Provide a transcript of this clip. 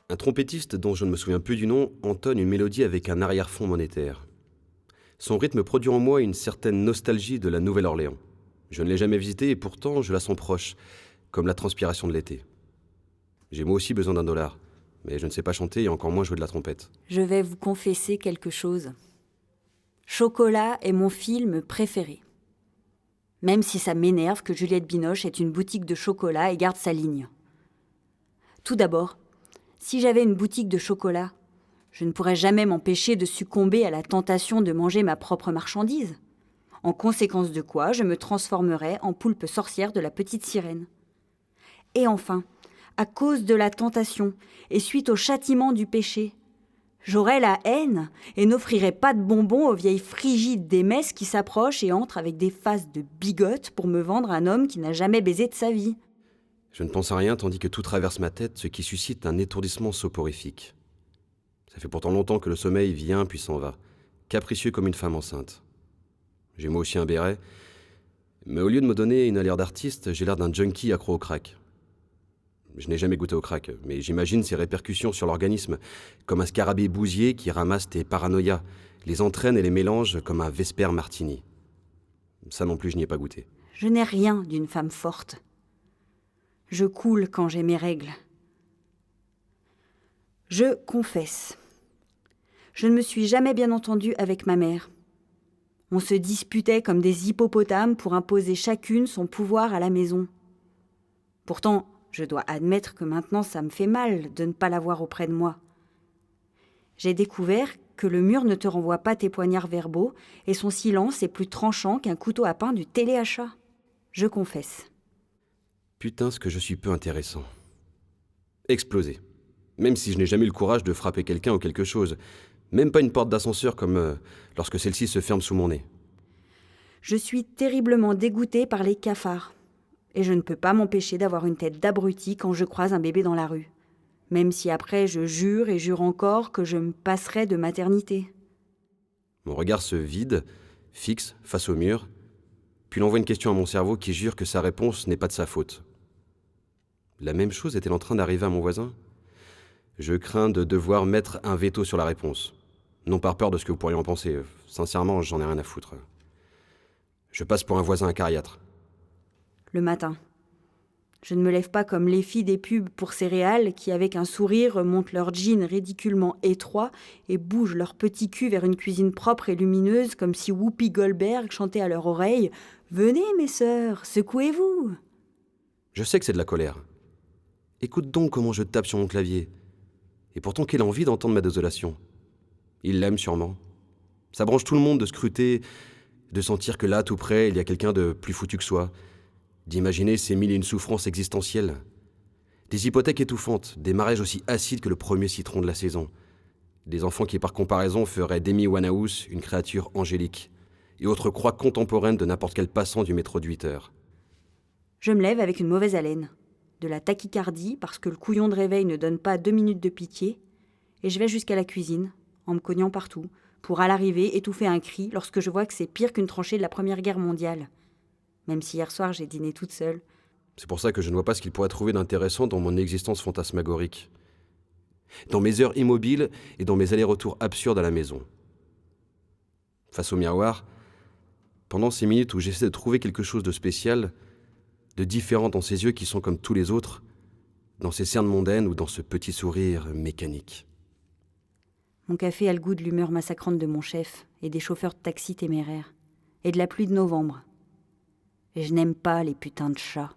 Un trompettiste dont je ne me souviens plus du nom entonne une mélodie avec un arrière-fond monétaire. Son rythme produit en moi une certaine nostalgie de la Nouvelle-Orléans. Je ne l'ai jamais visitée et pourtant je la sens proche, comme la transpiration de l'été. J'ai moi aussi besoin $1, mais je ne sais pas chanter et encore moins jouer de la trompette. Je vais vous confesser quelque chose. Chocolat est mon film préféré. Même si ça m'énerve que Juliette Binoche ait une boutique de chocolat et garde sa ligne. Tout d'abord, si j'avais une boutique de chocolat, je ne pourrais jamais m'empêcher de succomber à la tentation de manger ma propre marchandise. En conséquence de quoi, je me transformerais en poulpe sorcière de la petite sirène. Et enfin, à cause de la tentation et suite au châtiment du péché, j'aurais la haine et n'offrirais pas de bonbons aux vieilles frigides des messes qui s'approchent et entrent avec des faces de bigotes pour me vendre un homme qui n'a jamais baisé de sa vie. Je ne pense à rien tandis que tout traverse ma tête, ce qui suscite un étourdissement soporifique. Ça fait pourtant longtemps que le sommeil vient puis s'en va, capricieux comme une femme enceinte. J'ai moi aussi un béret, mais au lieu de me donner une allure d'artiste, j'ai l'air d'un junkie accro au crack. Je n'ai jamais goûté au crack, mais j'imagine ses répercussions sur l'organisme, comme un scarabée bousier qui ramasse tes paranoïas, les entraîne et les mélange comme un Vesper Martini. Ça non plus, je n'y ai pas goûté. Je n'ai rien d'une femme forte. Je coule quand j'ai mes règles. Je confesse. Je ne me suis jamais bien entendue avec ma mère. On se disputait comme des hippopotames pour imposer chacune son pouvoir à la maison. Pourtant, je dois admettre que maintenant ça me fait mal de ne pas l'avoir auprès de moi. J'ai découvert que le mur ne te renvoie pas tes poignards verbaux et son silence est plus tranchant qu'un couteau à pain du téléachat. Je confesse. Putain, ce que je suis peu intéressant. Explosé. Même si je n'ai jamais eu le courage de frapper quelqu'un ou quelque chose. Même pas une porte d'ascenseur comme lorsque celle-ci se ferme sous mon nez. Je suis terriblement dégoûtée par les cafards. Et je ne peux pas m'empêcher d'avoir une tête d'abruti quand je croise un bébé dans la rue. Même si après je jure et jure encore que je me passerai de maternité. Mon regard se vide, fixe, face au mur, puis il envoie une question à mon cerveau qui jure que sa réponse n'est pas de sa faute. La même chose est-elle en train d'arriver à mon voisin ? Je crains de devoir mettre un veto sur la réponse. Non par peur de ce que vous pourriez en penser. Sincèrement, j'en ai rien à foutre. Je passe pour un voisin acariâtre. Le matin. Je ne me lève pas comme les filles des pubs pour céréales qui, avec un sourire, montent leurs jeans ridiculement étroits et bougent leur petit cul vers une cuisine propre et lumineuse comme si Whoopi Goldberg chantait à leur oreille « Venez, mes sœurs, secouez-vous !» Je sais que c'est de la colère. Écoute donc comment je tape sur mon clavier. Et pourtant, quelle envie d'entendre ma désolation. Il l'aime sûrement. Ça branche tout le monde de scruter, de sentir que là, tout près, il y a quelqu'un de plus foutu que soi, d'imaginer ces mille et une souffrances existentielles. Des hypothèques étouffantes, des mariages aussi acides que le premier citron de la saison. Des enfants qui, par comparaison, feraient d'Amy Winehouse une créature angélique, et autres croix contemporaines de n'importe quel passant du métro de 8 heures. Je me lève avec une mauvaise haleine, de la tachycardie parce que le couillon de réveil ne donne pas 2 minutes de pitié, et je vais jusqu'à la cuisine, en me cognant partout, pour à l'arrivée étouffer un cri lorsque je vois que c'est pire qu'une tranchée de la Première Guerre mondiale. Même si hier soir j'ai dîné toute seule. C'est pour ça que je ne vois pas ce qu'il pourrait trouver d'intéressant dans mon existence fantasmagorique. Dans mes heures immobiles et dans mes allers-retours absurdes à la maison. Face au miroir, pendant ces minutes où j'essaie de trouver quelque chose de spécial, de différent dans ses yeux qui sont comme tous les autres, dans ses cernes mondaines ou dans ce petit sourire mécanique. Mon café a le goût de l'humeur massacrante de mon chef et des chauffeurs de taxi téméraires, et de la pluie de novembre. Et je n'aime pas les putains de chats.